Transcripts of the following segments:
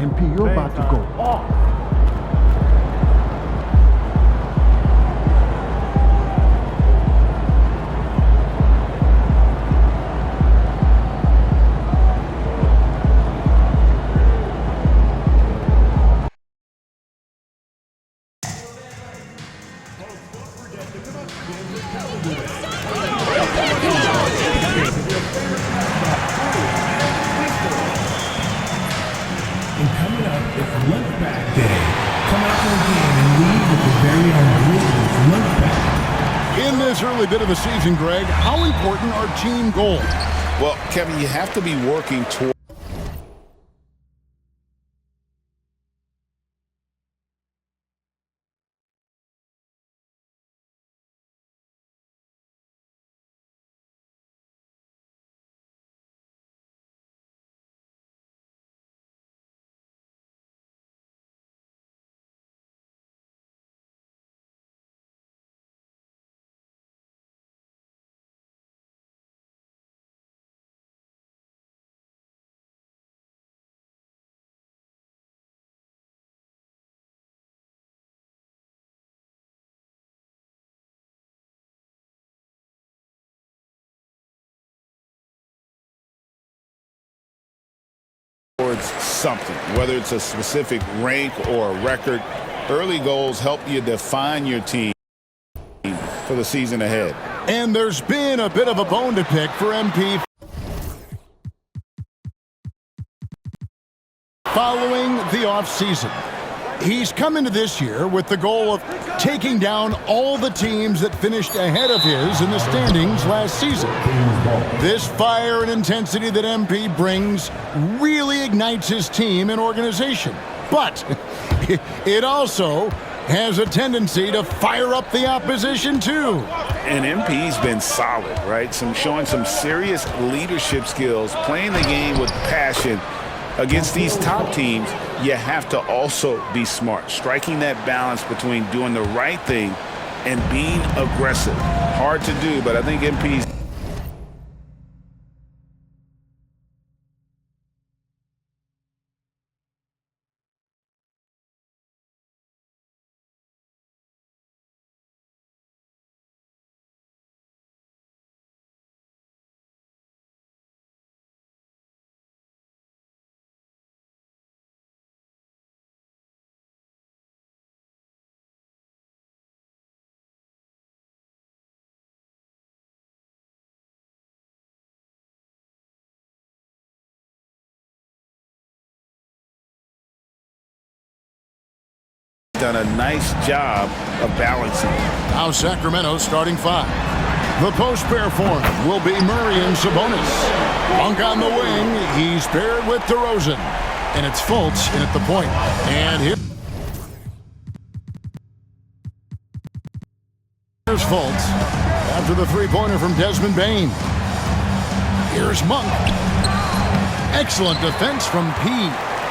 MP, you're about to go off. And coming up, it's lunch bag day. Come out to the game and leave with your very own Grizzlies lunch bag. In this early bit of the season, Greg, how important are team goals? Well, Kevin, you have to be working toward towards something, whether it's a specific rank or a record. Early goals help you define your team for the season ahead. And there's been a bit of a bone to pick for MP following the offseason. He's come into this year with the goal of taking down all the teams that finished ahead of his in the standings last season. This fire and intensity that MP brings really ignites his team and organization. But it also has a tendency to fire up the opposition too. And MP's been solid, right? Showing some serious leadership skills, playing the game with passion. Against these top teams, you have to also be smart, striking that balance between doing the right thing and being aggressive. Hard to do, but I think MP's done a nice job of balancing. Now Sacramento's starting five. The post pair form will be Murray and Sabonis. Monk on the wing. He's paired with DeRozan. And it's Fultz in at the point. And here's Fultz after the three-pointer from Desmond Bane. Here's Monk. Excellent defense from P.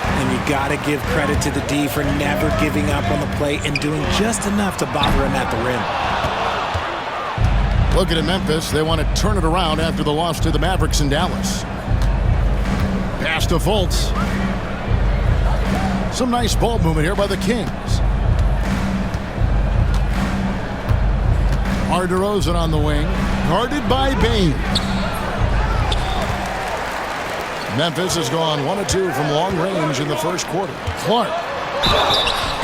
And you got to give credit to the D for never giving up on the play and doing just enough to bother him at the rim. Looking at Memphis, they want to turn it around after the loss to the Mavericks in Dallas. Pass to Fultz. Some nice ball movement here by the Kings. DeRozan on the wing, guarded by Bane. Memphis has gone 1 of 2 from long range in the first quarter. Clark.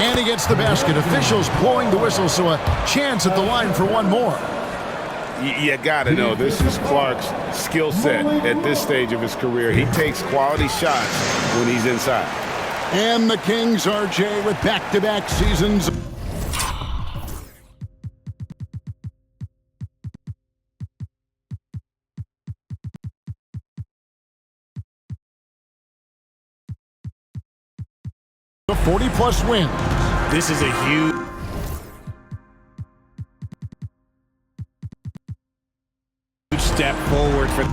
And he gets the basket. Officials blowing the whistle, so a chance at the line for one more. You got to know this is Clark's skill set at this stage of his career. He takes quality shots when he's inside. And the Kings, RJ, with back-to-back seasons. The 40-plus wins. This is a huge step forward for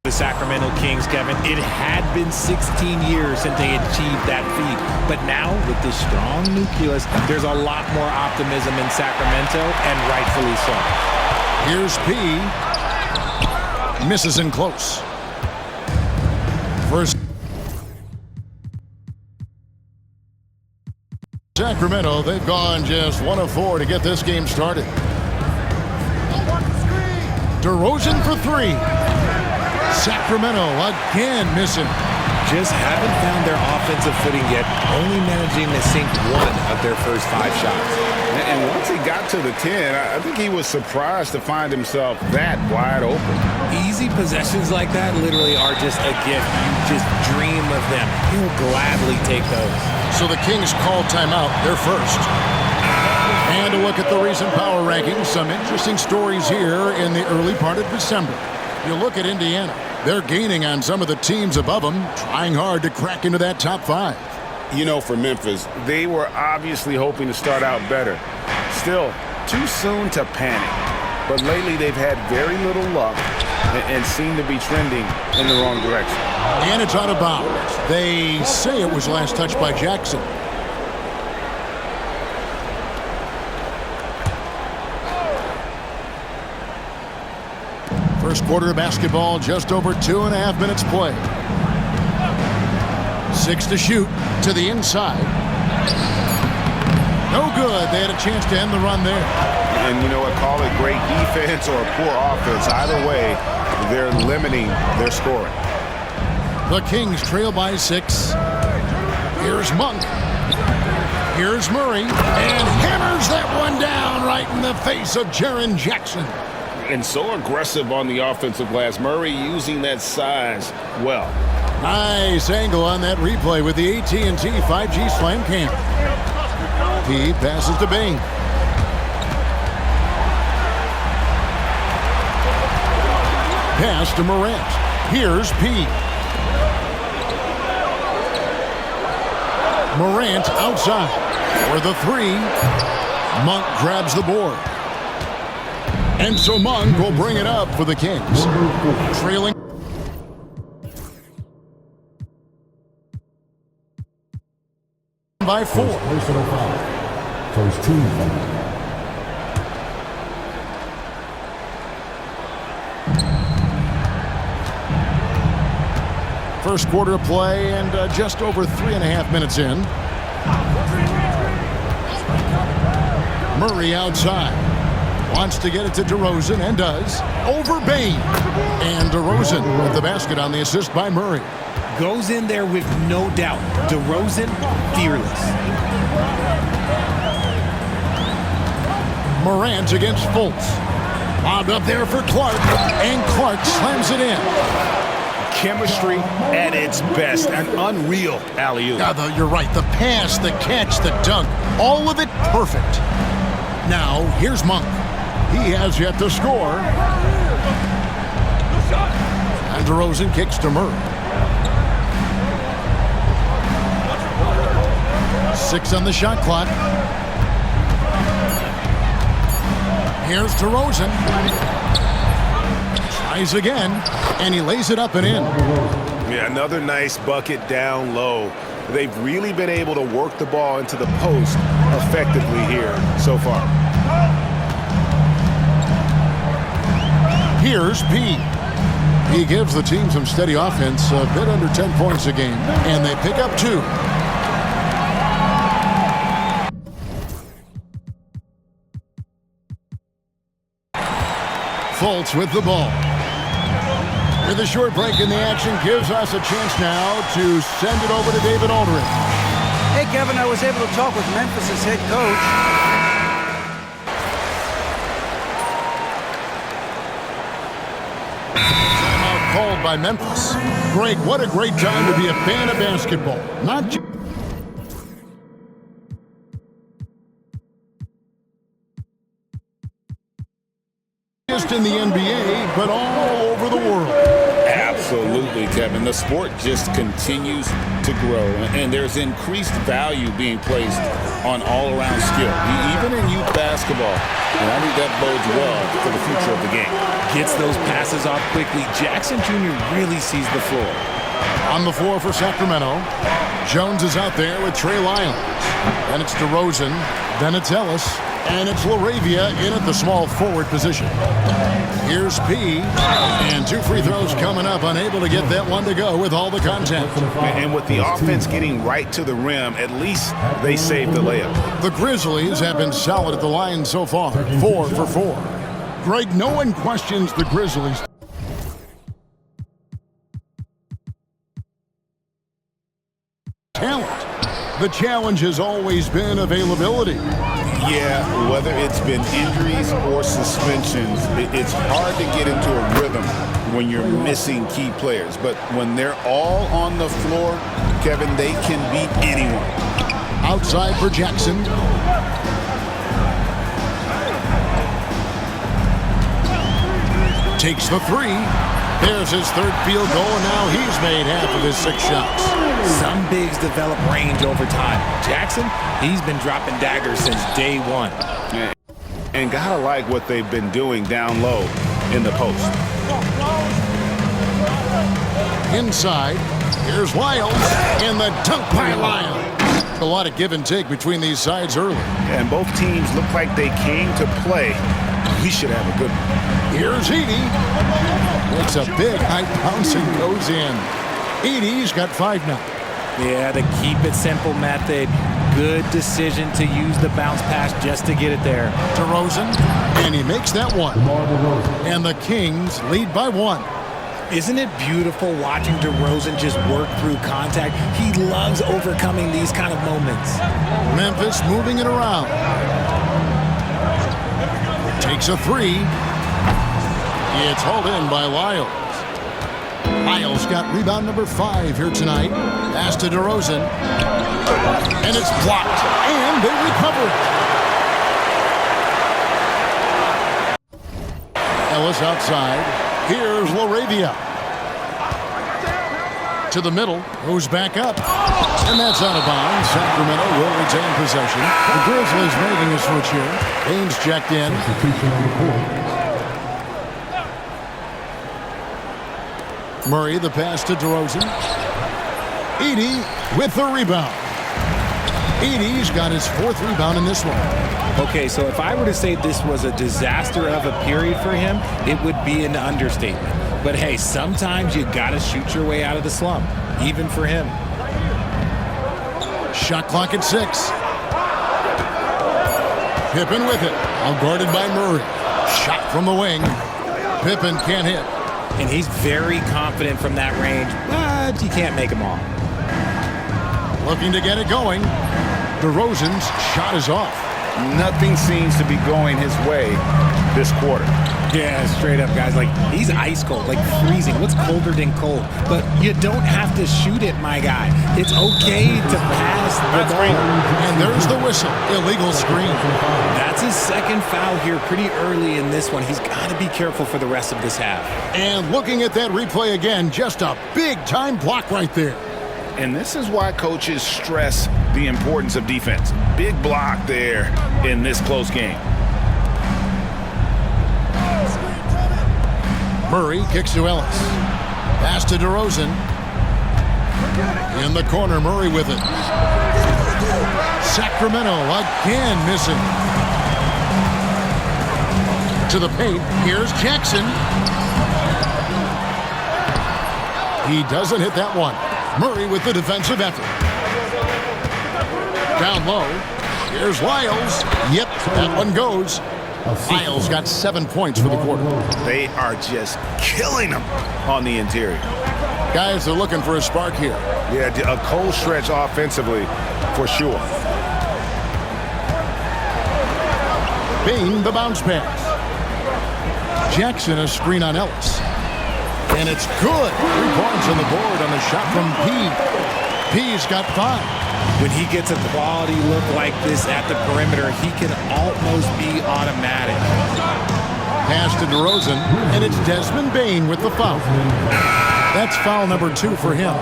the Sacramento Kings, Kevin. It had been 16 years since they achieved that feat. But now, with this strong nucleus, there's a lot more optimism in Sacramento, and rightfully so. Here's P. Misses in close. First. Sacramento, they've gone just 1 of 4 to get this game started. DeRozan for 3. Sacramento again missing. Just haven't found their offensive footing yet, only managing to sink 1 of their first 5 shots. And once he got to the 10, I think he was surprised to find himself that wide open. Easy possessions like that literally are just a gift. You just dream of them. He'll gladly take those. So the Kings call timeout. They're first. And a look at the recent power rankings. Some interesting stories here in the early part of December. You look at Indiana. They're gaining on some of the teams above them, trying hard to crack into that top 5. You know, for Memphis, they were obviously hoping to start out better. Still, too soon to panic. But lately, they've had very little luck and seem to be trending in the wrong direction. And it's out of bounds. They say it was last touched by Jackson. First quarter of basketball, just over 2.5 minutes play. 6 to shoot to the inside. No good. They had a chance to end the run there. And you know what? Call it great defense or poor offense. Either way, they're limiting their scoring. The Kings trail by 6. Here's Monk. Here's Murray. And hammers that one down right in the face of Jaren Jackson. And so aggressive on the offensive glass. Murray using that size well. Nice angle on that replay with the AT&T 5G Slam Cam. He passes to Bing. Pass to Morant. Here's P. Morant outside for the 3. Monk grabs the board. And so Monk will bring it up for the Kings. Trailing by 4. Personal foul. First team foul. First quarter of play and just over 3.5 minutes in. Murray outside. Wants to get it to DeRozan and does. Over Bane. And DeRozan with the basket on the assist by Murray. Goes in there with no doubt. DeRozan, fearless. Morant against Fultz. Bobbed up there for Clark. And Clark slams it in. Chemistry at its best. An unreal alley-oop. You're right. The pass, the catch, the dunk. All of it perfect. Now, here's Monk. He has yet to score. And DeRozan kicks to Murray. 6 on the shot clock. Here's DeRozan. Tries again, and he lays it up and in. Yeah, another nice bucket down low. They've really been able to work the ball into the post effectively here so far. Here's P. He gives the team some steady offense, a bit under 10 points a game, and they pick up 2. Fultz with the ball. With a short break in the action, gives us a chance now to send it over to David Aldridge. Hey, Kevin, I was able to talk with Memphis' head coach. Timeout called by Memphis. Greg, what a great time to be a fan of basketball. Not just in the NBA, but all over the world. Absolutely, Kevin. The sport just continues to grow, and there's increased value being placed on all-around skill, even in youth basketball. And I think that bodes well for the future of the game. Gets those passes off quickly. Jackson Jr. really sees the floor. On the floor for Sacramento, Jones is out there with Trey Lyons. Then it's DeRozan. Then it's Ellis. And it's LaRavia in at the small forward position. Here's P. And 2 free throws coming up. Unable to get that one to go with all the contact. And with the offense getting right to the rim, at least they saved the layup. The Grizzlies have been solid at the line so far. 4 for 4. Greg, no one questions the Grizzlies. Talent. The challenge has always been availability. Yeah, whether it's been injuries or suspensions, it's hard to get into a rhythm when you're missing key players. But when they're all on the floor, Kevin, they can beat anyone. Outside for Jackson. Takes the 3. There's his 3rd field goal, and now he's made half of his 6 shots. Some bigs develop range over time. Jackson, he's been dropping daggers since day one. And gotta like what they've been doing down low in the post. Inside, here's Lyles, and the dunk by Lyles. A lot of give and take between these sides early. And both teams look like they came to play. We should have a good one. Here's Edey. It's a big high bounce and goes in. Edey's got 5 now. Yeah, the keep it simple method. Good decision to use the bounce pass just to get it there. DeRozan, and he makes that one. And the Kings lead by 1. Isn't it beautiful watching DeRozan just work through contact? He loves overcoming these kind of moments. Memphis moving it around. Takes a 3. It's hauled in by Lyles. Lyles got rebound number 5 here tonight. Pass to DeRozan. And it's blocked. And they recover it. Ellis outside. Here's LaRavia. To the middle. Goes back up. And that's out of bounds. Sacramento will retain possession. The Grizzlies making a switch here. Baines checked in. Murray, the pass to DeRozan. Edey with the rebound. Edey's got his 4th rebound in this one. Okay, so if I were to say this was a disaster of a period for him, it would be an understatement. But hey, sometimes you gotta shoot your way out of the slump, even for him. Shot clock at 6. Pippen with it. All guarded by Murray. Shot from the wing. Pippen can't hit. And he's very confident from that range, but you can't make him all. Looking to get it going. DeRozan's shot is off. Nothing seems to be going his way this quarter. Yeah, straight up, guys. Like, he's ice cold, like freezing. What's colder than cold? But you don't have to shoot it, my guy. It's okay to pass the ball. And there's the whistle. Illegal screen. That's his 2nd foul here pretty early in this one. He's got to be careful for the rest of this half. And looking at that replay again, just a big-time block right there. And this is why coaches stress the importance of defense. Big block there in this close game. Murray kicks to Ellis. Pass to DeRozan. In the corner, Murray with it. Sacramento again missing. To the paint. Here's Jackson. He doesn't hit that one. Murray with the defensive effort. Down low. Here's Lyles. Yep, that one goes. Lyles got 7 points for the quarter. They are just killing them on the interior. Guys are looking for a spark here. Yeah, a cold stretch offensively for sure. Bain, the bounce pass. Jackson, a screen on Ellis. And it's good. 3 points on the board on the shot from P. P's got 5. When he gets a quality look like this at the perimeter, he can almost be automatic. Pass to DeRozan, and it's Desmond Bain with the foul. That's foul number 2 for him.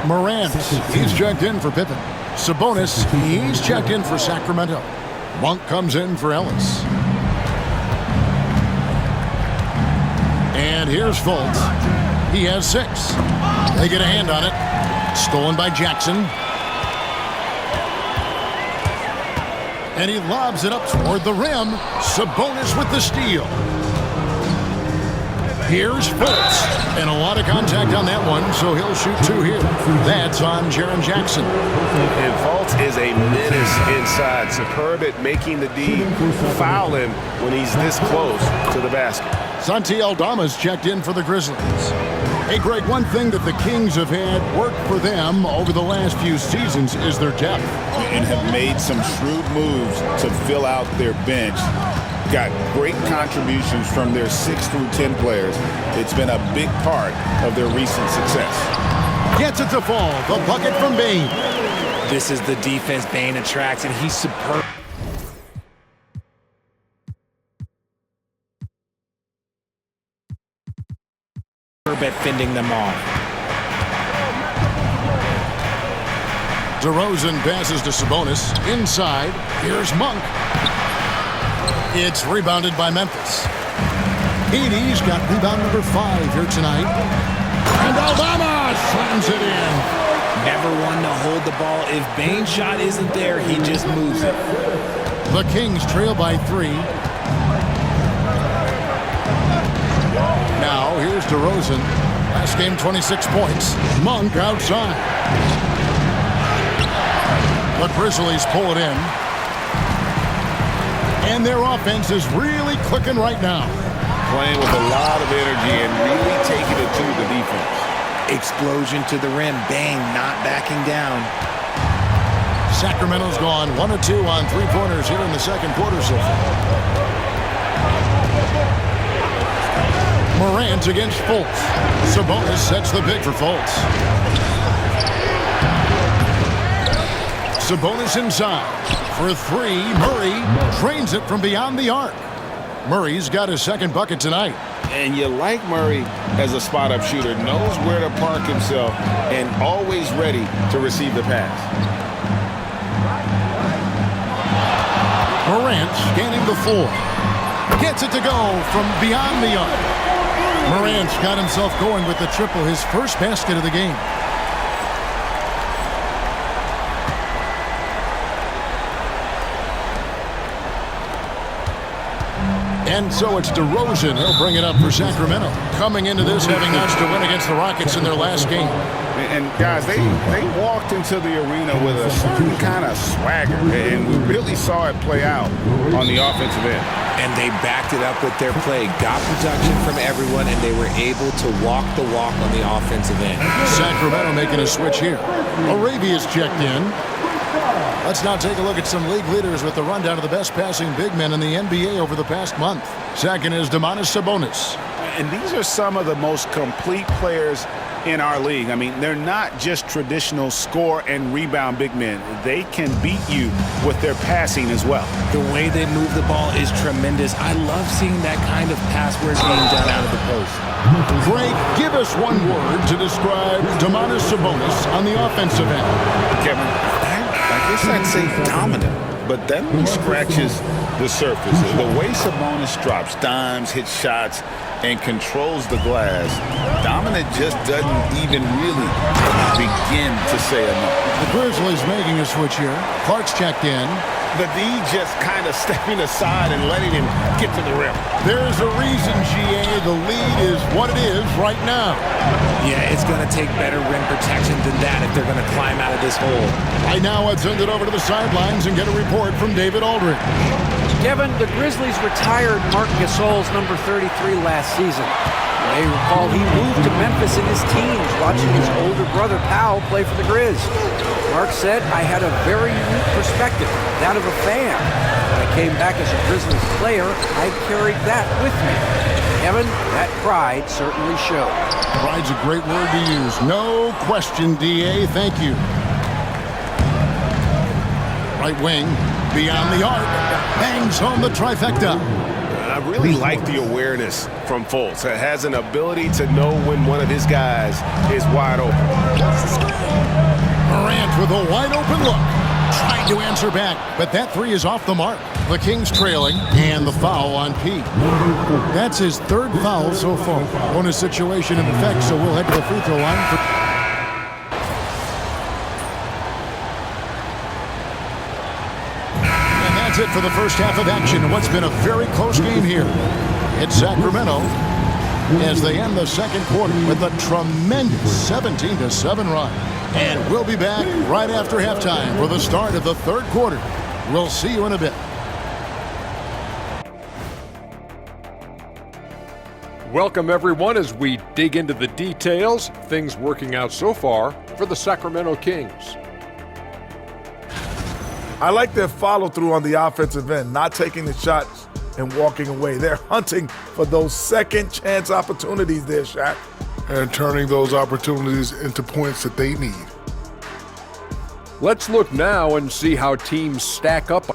Morant, he's checked in for Pippen. Sabonis, he's checked in for Sacramento. Monk comes in for Ellis. And here's Fultz. He has 6. They get a hand on it. Stolen by Jackson. And he lobs it up toward the rim. Sabonis with the steal. Here's Fultz. And a lot of contact on that one, so he'll shoot 2 here. That's on Jaren Jackson. And Fultz is a menace inside. Superb at making the D. Foul him when he's this close to the basket. Santi Aldama's checked in for the Grizzlies. Hey, Greg, one thing that the Kings have had work for them over the last few seasons is their depth. And have made some shrewd moves to fill out their bench. Got great contributions from their 6 through 10 players. It's been a big part of their recent success. Gets it to fall. The bucket from Bane. This is the defense Bane attracts, and he's superb. At fending them off. DeRozan passes to Sabonis. Inside, here's Monk. It's rebounded by Memphis. Edey's got rebound number 5 here tonight. And Aldama slams it in. Never one to hold the ball. If Bane's shot isn't there, he just moves it. The Kings trail by 3. Now, here's DeRozan. Last game, 26 points. Monk outside. The Grizzlies pull it in. And their offense is really clicking right now. Playing with a lot of energy and really taking it to the defense. Explosion to the rim. Bane not backing down. Sacramento's gone 1 of 2 on 3-pointers here in the second quarter so far. Morant against Fultz. Sabonis sets the pick for Fultz. Sabonis inside. For 3, Murray drains it from beyond the arc. Murray's got his second bucket tonight. And you like Murray as a spot-up shooter. Knows where to park himself and always ready to receive the pass. Morant scanning the floor. Gets it to go from beyond the arc. Morant's got himself going with the triple, his first basket of the game. And so it's DeRozan. He'll bring it up for Sacramento. Coming into this, having notched a win against the Rockets in their last game. And guys, they walked into the arena with a certain kind of swagger, and we really saw it play out on the offensive end. And they backed it up with their play. Got production from everyone, and they were able to walk the walk on the offensive end. Sacramento making a switch here. Arabia's checked in. Let's now take a look at some league leaders with the rundown of the best passing big men in the NBA over the past month. Second is Domantas Sabonis. And these are some of the most complete players in our league. I mean, they're not just traditional score and rebound big men. They can beat you with their passing as well. The way they move the ball is tremendous. I love seeing that kind of pass work being done out of the post. Greg, give us one word to describe Domantas Sabonis on the offensive end. Kevin, I guess I'd say dominant, but that one scratches the surface. The way Sabonis drops dimes, hits shots, and controls the glass, dominant just doesn't even really begin to say enough. The Grizzlies making a switch here. Clark's checked in. The D just kind of stepping aside and letting him get to the rim. There's a reason, GA, the lead is what it is right now. Yeah, it's going to take better rim protection than that if they're going to climb out of this hole. Right now, I'd send it over to the sidelines and get a report from David Aldridge. Kevin, the Grizzlies retired Marc Gasol's number 33 last season. You may recall he moved to Memphis in his teens, watching his older brother Powell play for the Grizz. Mark said, I had a very unique perspective, that of a fan. When I came back as a Grizzlies player, I carried that with me. Kevin, that pride certainly showed. Pride's a great word to use. No question, DA. Thank you. Right wing, beyond the arc, bangs home the trifecta. I really like the awareness from Fultz. It has an ability to know when one of his guys is wide open. Morant with a wide open look. Trying to answer back, but that 3 is off the mark. The Kings trailing, and the foul on Pete. That's his 3rd foul so far. Bonus situation in effect, so we'll head to the free throw line. it for the first half of action in what's been a very close game here. It's Sacramento as they end the second quarter with a tremendous 17-7 run. And we'll be back right after halftime for the start of the third quarter. We'll see you in a bit. Welcome, everyone, as we dig into the details. Things working out so far for the Sacramento Kings. I like their follow-through on the offensive end, not taking the shots and walking away. They're hunting for those second-chance opportunities there, Shaq. And turning those opportunities into points that they need. Let's look now and see how teams stack up.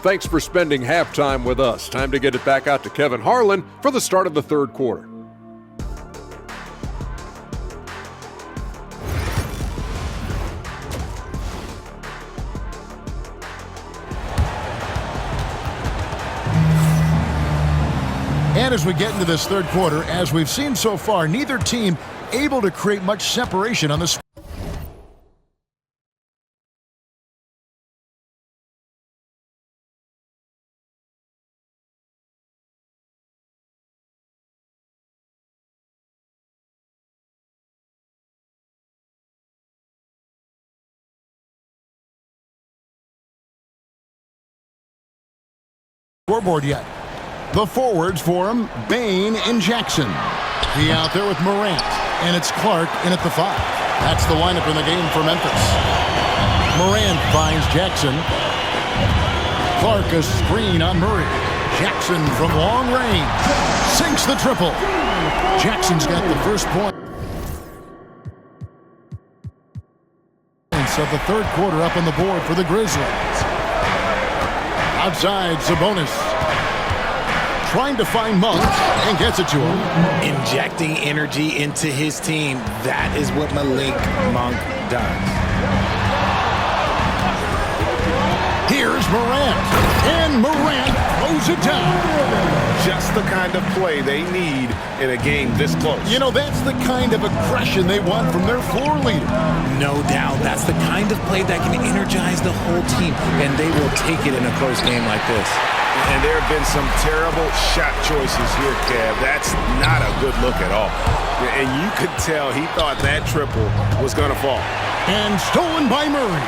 Thanks for spending halftime with us. Time to get it back out to Kevin Harlan for the start of the third quarter. And as we get into this third quarter, as we've seen so far, neither team able to create much separation on the score. Scoreboard yet. The forwards for him, Bane and Jackson. He out there with Morant, and it's Clark in at the 5. That's the lineup in the game for Memphis. Morant finds Jackson. Clark a screen on Murray. Jackson from long range sinks the triple. Jackson's got the first point. Of the third quarter up on the board for the Grizzlies. Outside, Sabonis. Trying to find Monk and gets it to him. Injecting energy into his team. That is what Malik Monk does. Here's Morant. And Morant throws it down. Just the kind of play they need in a game this close. You know, that's the kind of aggression they want from their floor leader. No doubt. That's the kind of play that can energize the whole team, and they will take it in a close game like this. And there have been some terrible shot choices here, Kev. That's not a good look at all. And you could tell he thought that triple was going to fall. And stolen by Murray.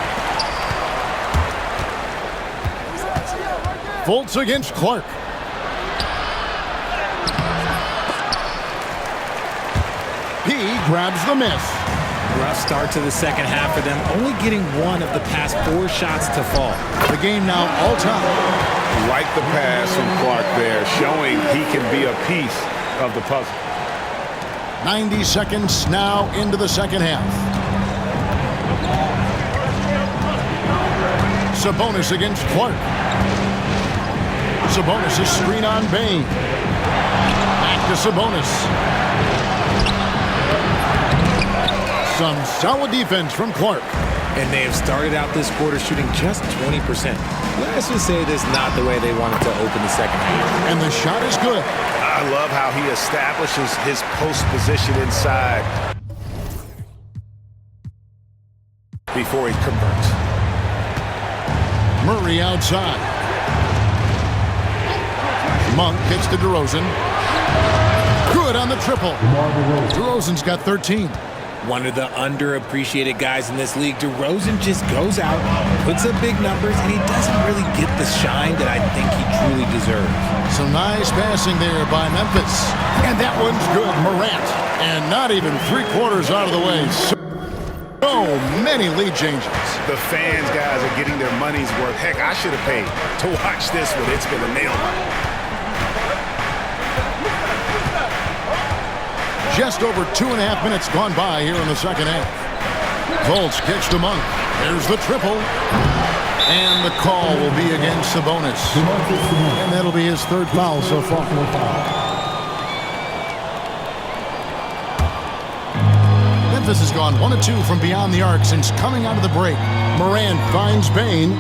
Fultz against Clark. He grabs the miss. Rough start to the second half for them, only getting one of the past 4 shots to fall. The game now all time. Like the pass from Clark there, showing he can be a piece of the puzzle. 90 seconds now into the second half. Sabonis against Clark. Sabonis is screen on Bane. Back to Sabonis. Some solid defense from Clark. And they have started out this quarter shooting just 20%. Let's just say this is not the way they wanted to open the second half. And the shot is good. I love how he establishes his post position inside before he converts. Murray outside. Monk gets to DeRozan. Good on the triple. DeRozan's got 13. One of the underappreciated guys in this league. DeRozan just goes out, puts up big numbers, and he doesn't really get the shine that I think he truly deserves. Some nice passing there by Memphis. And that one's good. Morant. And not even 3/4 out of the way. So many lead changes. The fans, guys, are getting their money's worth. Heck, I should have paid to watch this one. It's been a nail biter. Just over 2.5 minutes gone by here in the second half. Fultz kicks to Monk. There's the triple. And the call will be against Sabonis. And that'll be his 3rd foul so far. Memphis has gone 1 of 2 from beyond the arc since coming out of the break. Morant finds Bane.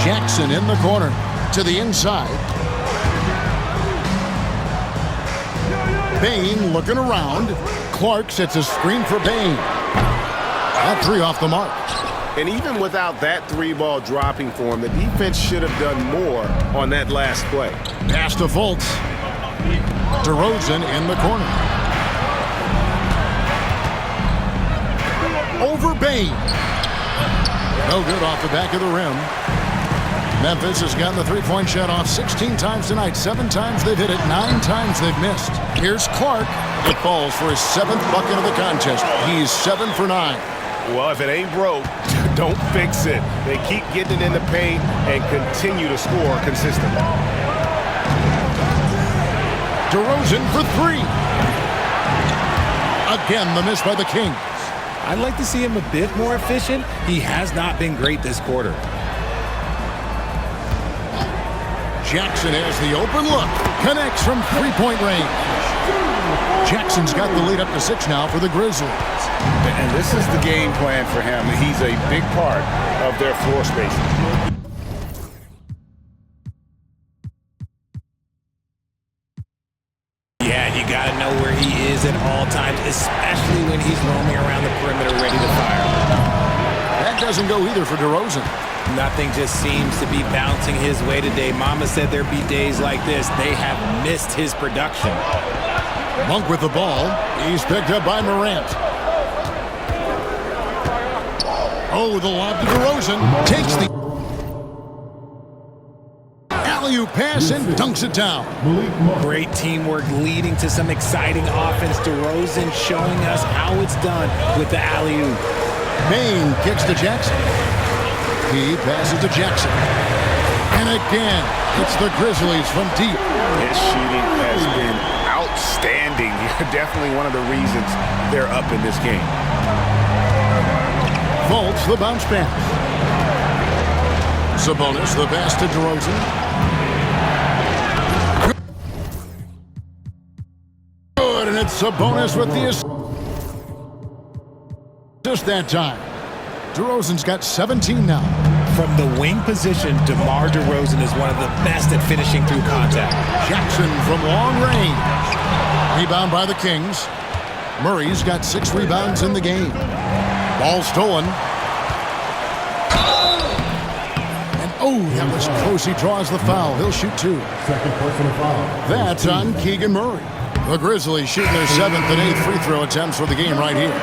Jackson in the corner to the inside. Bane looking around. Clark sets a screen for Bane. That 3 off the mark. And even without that 3-ball dropping for him, the defense should have done more on that last play. Pass to Fultz. DeRozan in the corner. Over Bane. No good off the back of the rim. Memphis has gotten the three-point shot off 16 times tonight. 7 times they've hit it, 9 times they've missed. Here's Clark. It falls for his 7th bucket of the contest. He's 7 for 9. Well, if it ain't broke, don't fix it. They keep getting it in the paint and continue to score consistently. DeRozan for 3. Again, the miss by the Kings. I'd like to see him a bit more efficient. He has not been great this quarter. Jackson has the open look. Connects from three-point range. Jackson's got the lead up to 6 now for the Grizzlies. And this is the game plan for him. He's a big part of their floor spacing. Yeah, you got to know where he is at all times, especially when he's roaming around the perimeter ready to fire. That doesn't go either for DeRozan. Nothing just seems to be bouncing his way today. Mama said there'd be days like this. They have missed his production. Monk with the ball. He's picked up by Morant. Oh, the lob to DeRozan. Takes the alley-oop pass and dunks it down. Great teamwork leading to some exciting offense. DeRozan showing us how it's done with the alley-oop. Bane kicks to Jackson. He passes to Jackson. And again, it's the Grizzlies from deep. His shooting has been outstanding. Definitely one of the reasons they're up in this game. Fultz, the bounce pass. Sabonis, the pass to DeRozan. Good, and it's Sabonis with the assist that time. DeRozan's got 17 now. From the wing position, DeMar DeRozan is one of the best at finishing through contact. Jackson from long range. Rebound by the Kings. Murray's got 6 rebounds in the game. Ball stolen. And oh, that was close. He draws the foul. He'll shoot 2. Second personal foul. That's on Keegan Murray. The Grizzlies shooting their 7th and 8th free throw attempts for the game right here.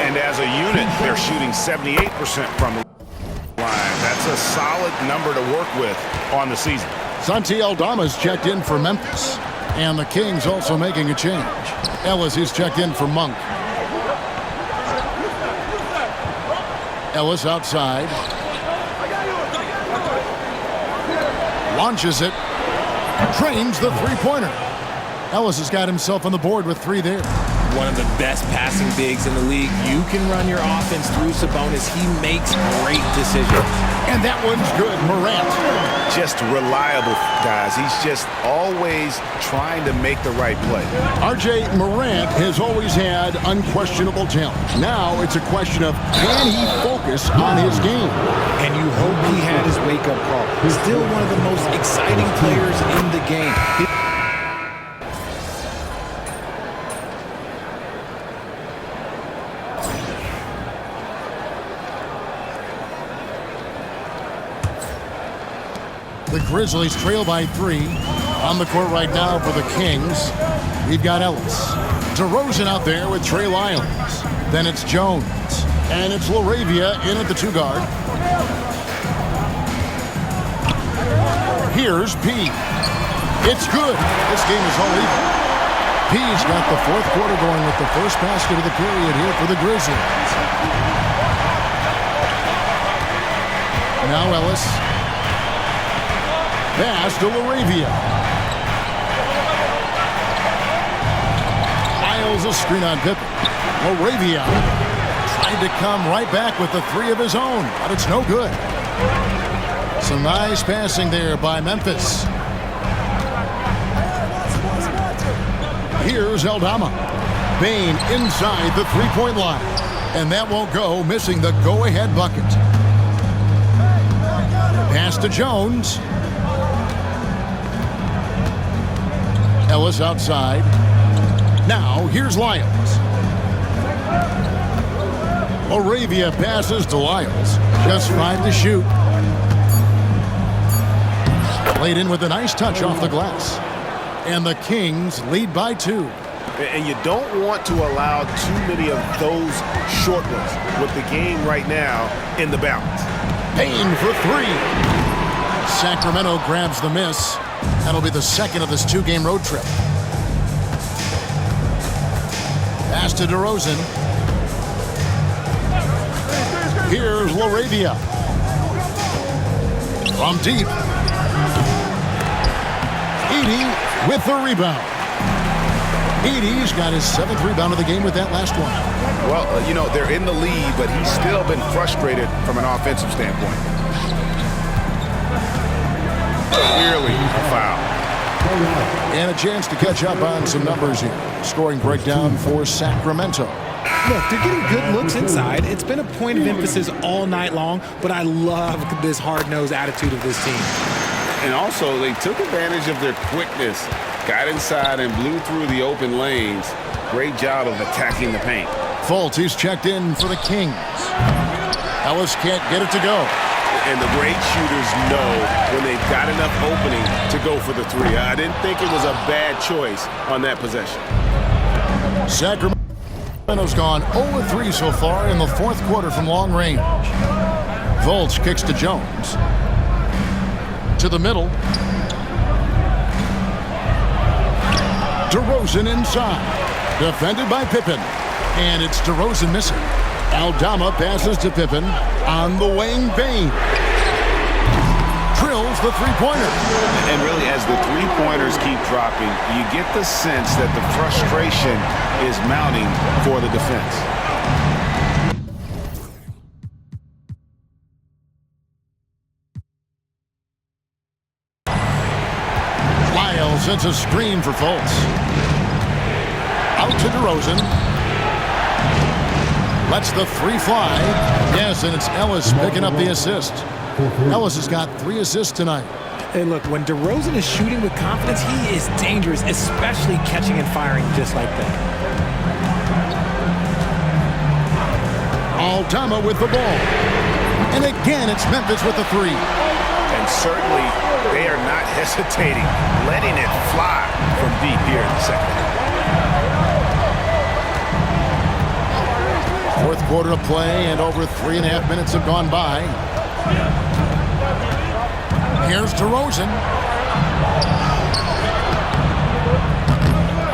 And as a unit, they're shooting 78% from the line. That's a solid number to work with on the season. Santi Aldama's checked in for Memphis. And the Kings also making a change. Ellis is checked in for Monk. Ellis outside. Launches it. Trains the three-pointer. Ellis has got himself on the board with 3 there. One of the best passing bigs in the league. You can run your offense through Sabonis. He makes great decisions. And that one's good. Morant. Just reliable, guys. He's just always trying to make the right play. R.J. Morant has always had unquestionable talent. Now it's a question of can he focus on his game? And you hope he had his wake-up call. Still one of the most exciting players in the game. The Grizzlies trail by 3. On the court right now for the Kings, we've got Ellis. DeRozan out there with Trey Lyons. Then it's Jones. And it's LaRavia in at the 2 guard. Here's P. It's good. This game is all even. P's got the 4th quarter going with the first basket of the period here for the Grizzlies. Now Ellis. Pass to LaRavia. Miles a screen on Pippen. LaRavia tried to come right back with the 3 of his own, but it's no good. Some nice passing there by Memphis. Here's Aldama. Bane inside the 3-point line. And that won't go, missing the go-ahead bucket. Pass to Jones. Ellis outside. Now, here's Lyons. Laravia passes to Lyles. Just 5 to shoot. Played in with a nice touch off the glass. And the Kings lead by 2. And you don't want to allow too many of those short ones with the game right now in the balance. Payne for 3. Sacramento grabs the miss. That'll be the second of this 2-game road trip. Pass to DeRozan. Here's Laravia. From deep. Edey with the rebound. Edey's got his 7th rebound of the game with that last one. Well, you know, they're in the lead, but he's still been frustrated from an offensive standpoint. Clearly a foul. And a chance to catch up on some numbers here. Scoring breakdown for Sacramento. Look, they're getting good looks inside. It's been a point of emphasis all night long, but I love this hard-nosed attitude of this team. And also, they took advantage of their quickness, got inside and blew through the open lanes. Great job of attacking the paint. Fultz, he's checked in for the Kings. Ellis can't get it to go. And the great shooters know when they've got enough opening to go for the 3. I didn't think it was a bad choice on that possession. Sacramento's gone 0-3 so far in the 4th quarter from long range. Fultz kicks to Jones. To the middle. DeRozan inside. Defended by Pippen. And it's DeRozan missing. Aldama passes to Pippen on the wing. Payne drills the 3-pointer. And really, as the 3-pointers keep dropping, you get the sense that the frustration is mounting for the defense. Lyles sends a screen for Fultz. Out to DeRozan. Lets the 3 fly. Yes, and it's Ellis picking up the assist. Ellis has got 3 assists tonight. Hey, look, when DeRozan is shooting with confidence, he is dangerous, especially catching and firing just like that. Aldama with the ball. And again, it's Memphis with the 3. And certainly, they are not hesitating, letting it fly from deep here in the second half. 4th quarter of play, and over 3.5 minutes have gone by. Here's DeRozan.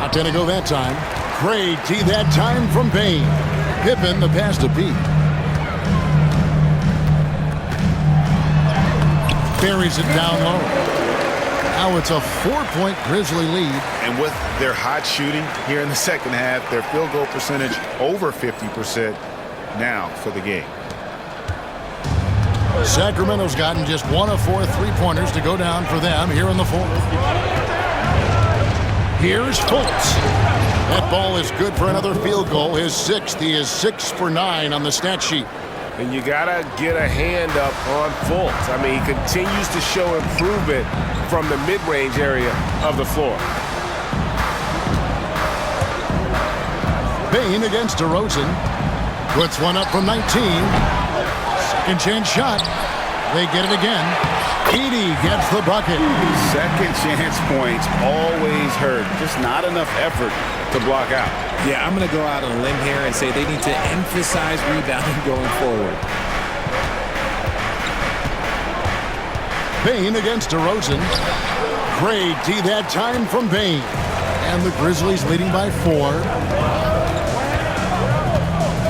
Not going to go that time. Great D that time from Payne. Pippen, the pass to Pete. Buries it down low. Now it's a 4-point Grizzly lead. And with their hot shooting here in the second half, their field goal percentage over 50% now for the game. Sacramento's gotten just 1 of 4 3-pointers to go down for them here in the 4th. Here's Fultz. That ball is good for another field goal. His 6th. He is 6 for 9 on the stat sheet. And you got to get a hand up on Fultz. I mean, he continues to show improvement from the mid-range area of the floor. Payne against DeRozan. Puts one up from 19. Second chance shot. They get it again. Edey gets the bucket. Second chance points always hurt. Just not enough effort to block out. Yeah, I'm going to go out on a limb here and say they need to emphasize rebounding going forward. Payne against DeRozan. Great D that time from Payne. And the Grizzlies leading by 4.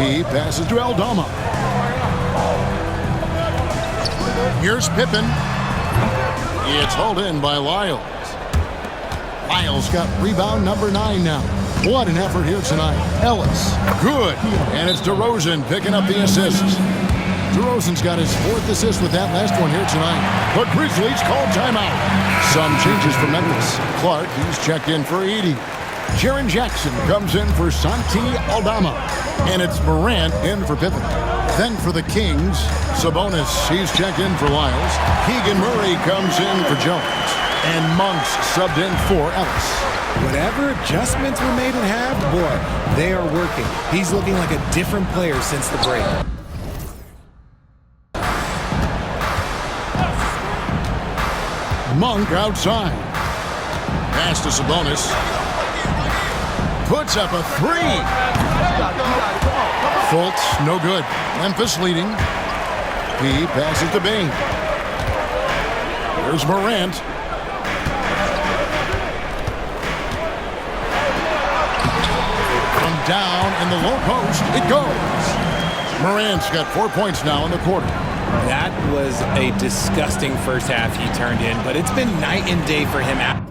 He passes to Aldama. Here's Pippen. It's hauled in by Lyles. Lyles got rebound number 9 now. What an effort here tonight. Ellis, good. And it's DeRozan picking up the assists. DeRozan's got his 4th assist with that last one here tonight. The Grizzlies call timeout. Some changes for Memphis. Clark, he's checked in for Edey. Jaren Jackson comes in for Santi Aldama. And it's Morant in for Pippen. Then for the Kings, Sabonis, he's checked in for Lyles. Keegan Murray comes in for Jones. And Monks subbed in for Ellis. Whatever adjustments were made at half, boy, they are working. He's looking like a different player since the break. Monk outside. Pass to Sabonis. Puts up a three. Fultz, no good. Memphis leading. He passes to Bane. Here's Morant. From down in the low post, it goes. Morant's got 4 points now in the quarter. That was a disgusting first half he turned in, but it's been night and day for him after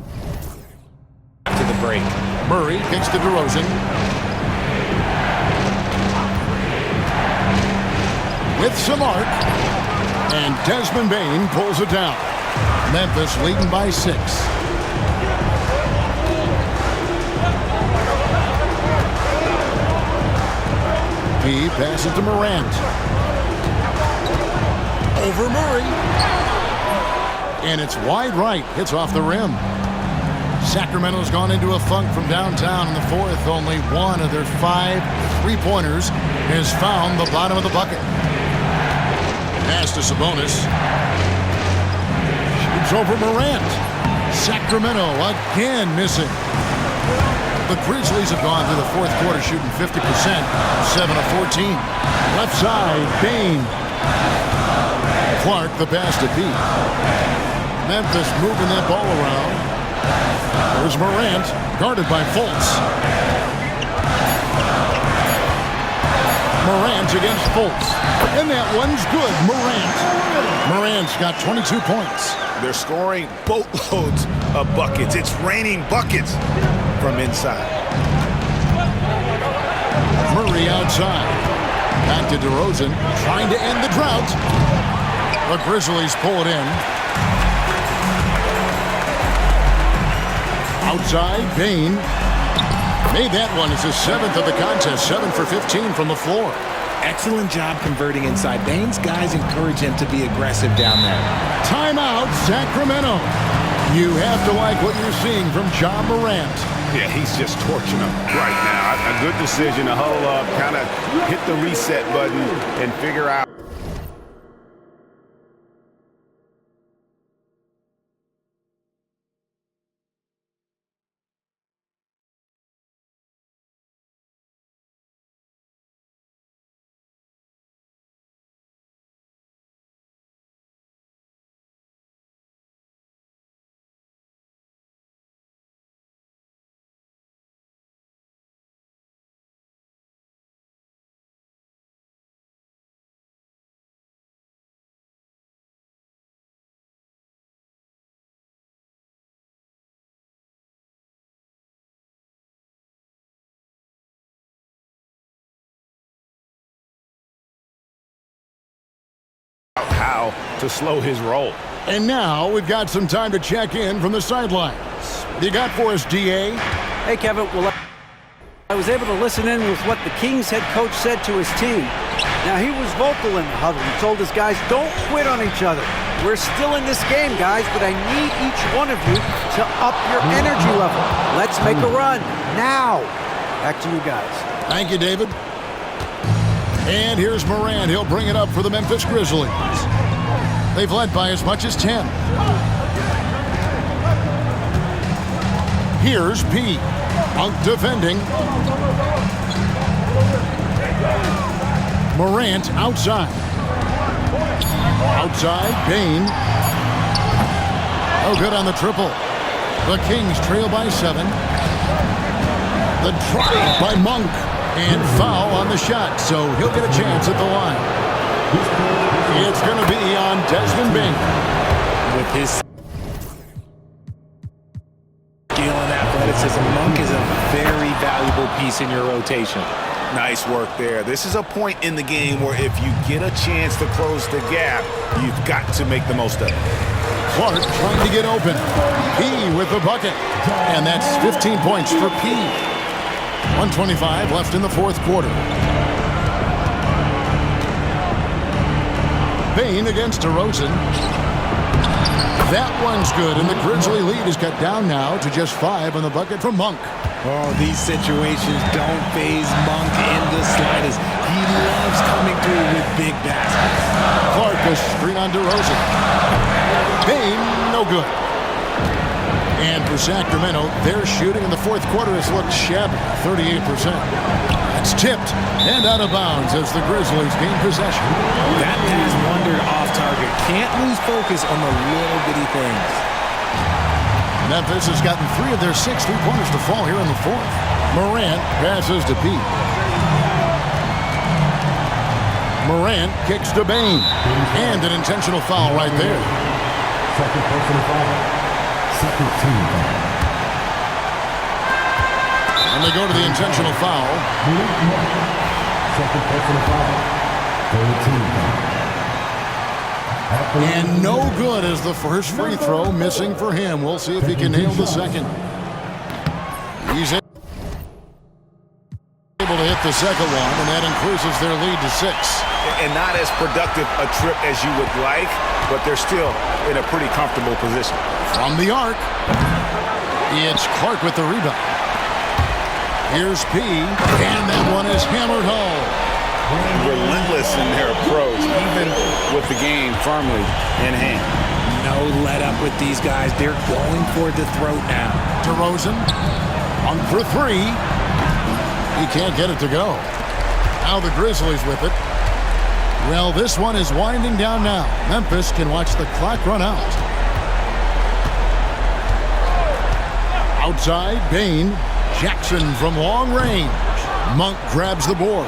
the break. Murray kicks to DeRozan. With some arc. And Desmond Bane pulls it down. Memphis leading by 6. He passes to Morant. Over Murray. And it's wide right. Hits off the rim. Sacramento's gone into a funk from downtown in the fourth. Only one of their 5 three-pointers has found the bottom of the bucket. Pass to Sabonis. Shoots over Morant. Sacramento again missing. The Grizzlies have gone through the fourth quarter shooting 50%, 7 of 14. Left side, Bane. Clark the pass to Pete. Memphis moving that ball around. There's Morant, guarded by Fultz. Morant against Fultz. And that one's good, Morant. Morant's got 22 points. They're scoring boatloads of buckets. It's raining buckets from inside. Murray outside. Back to DeRozan, trying to end the drought. The Grizzlies pull it in. Outside, Bane. Made that one. It's his 7th of the contest. 7 for 15 from the floor. Excellent job converting inside. Bane's guys encourage him to be aggressive down there. Timeout, Sacramento. You have to like what you're seeing from Ja Morant. Yeah, he's just torching them right now. A good decision to huddle up, kind of hit the reset button and figure out. How to slow his roll. And now we've got some time to check in from the sidelines. You got for us, DA? Hey, Kevin. Well, I was able to listen in with what the Kings head coach said to his team. Now, he was vocal in the huddle. He told his guys, don't quit on each other. We're still in this game, guys, but I need each one of you to up your energy level. Let's make a run now. Back to you guys. Thank you, David. And here's Morant. He'll bring it up for the Memphis Grizzlies. They've led by as much as 10. Here's P. Monk defending. Morant outside. Outside, Bane. Oh, good on the triple. The Kings trail by 7. The drive by Monk. And foul on the shot, so he'll get a chance at the line. It's going to be on Desmond Bane. With his skill and athleticism, Monk is a very valuable piece in your rotation. Nice work there. This is a point in the game where if you get a chance to close the gap, you've got to make the most of it. Clark trying to get open. P with the bucket. And that's 15 points for P. 1:25 left in the fourth quarter. Bane against DeRozan. That one's good, and the Grizzly lead is cut down now to just 5 on the bucket from Monk. Oh, these situations don't faze Monk in the slightest. He loves coming through with big baskets. Clark, a screen on DeRozan. Payne, no good. And for Sacramento, their shooting in the fourth quarter has looked shabby, 38%. It's tipped and out of bounds as the Grizzlies gain possession. That pass wandered off target. Can't lose focus on the little bitty things. Memphis has gotten 3 of their 6 3-pointers to fall here in the fourth. Morant passes to Pete. Morant kicks to Bane. And an intentional foul right there. Second personal foul. Second team foul. And they go to the intentional foul. Second personal foul. Third team foul. And no good as the first free throw missing for him. We'll see if he can nail the second. He's able to hit the second one, and that increases their lead to 6. And not as productive a trip as you would like, but they're still in a pretty comfortable position. From the arc, it's Clark with the rebound. Here's P, and that one is hammered home. Relentless in their approach, even with the game firmly in hand. No let up with these guys. They're going for the throat now. DeRozan, on for 3. He can't get it to go. Now the Grizzlies with it. Well, this one is winding down now. Memphis can watch the clock run out. Outside, Bane. Jackson from long range. Monk grabs the board.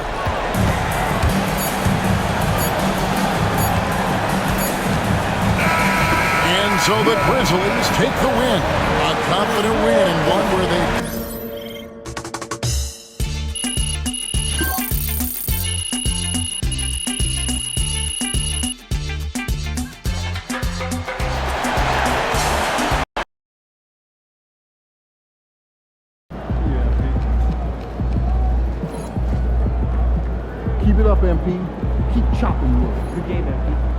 And so the Grizzlies take the win. A confident win and one where they... Keep it up, MP. Keep chopping wood. Good game, MP.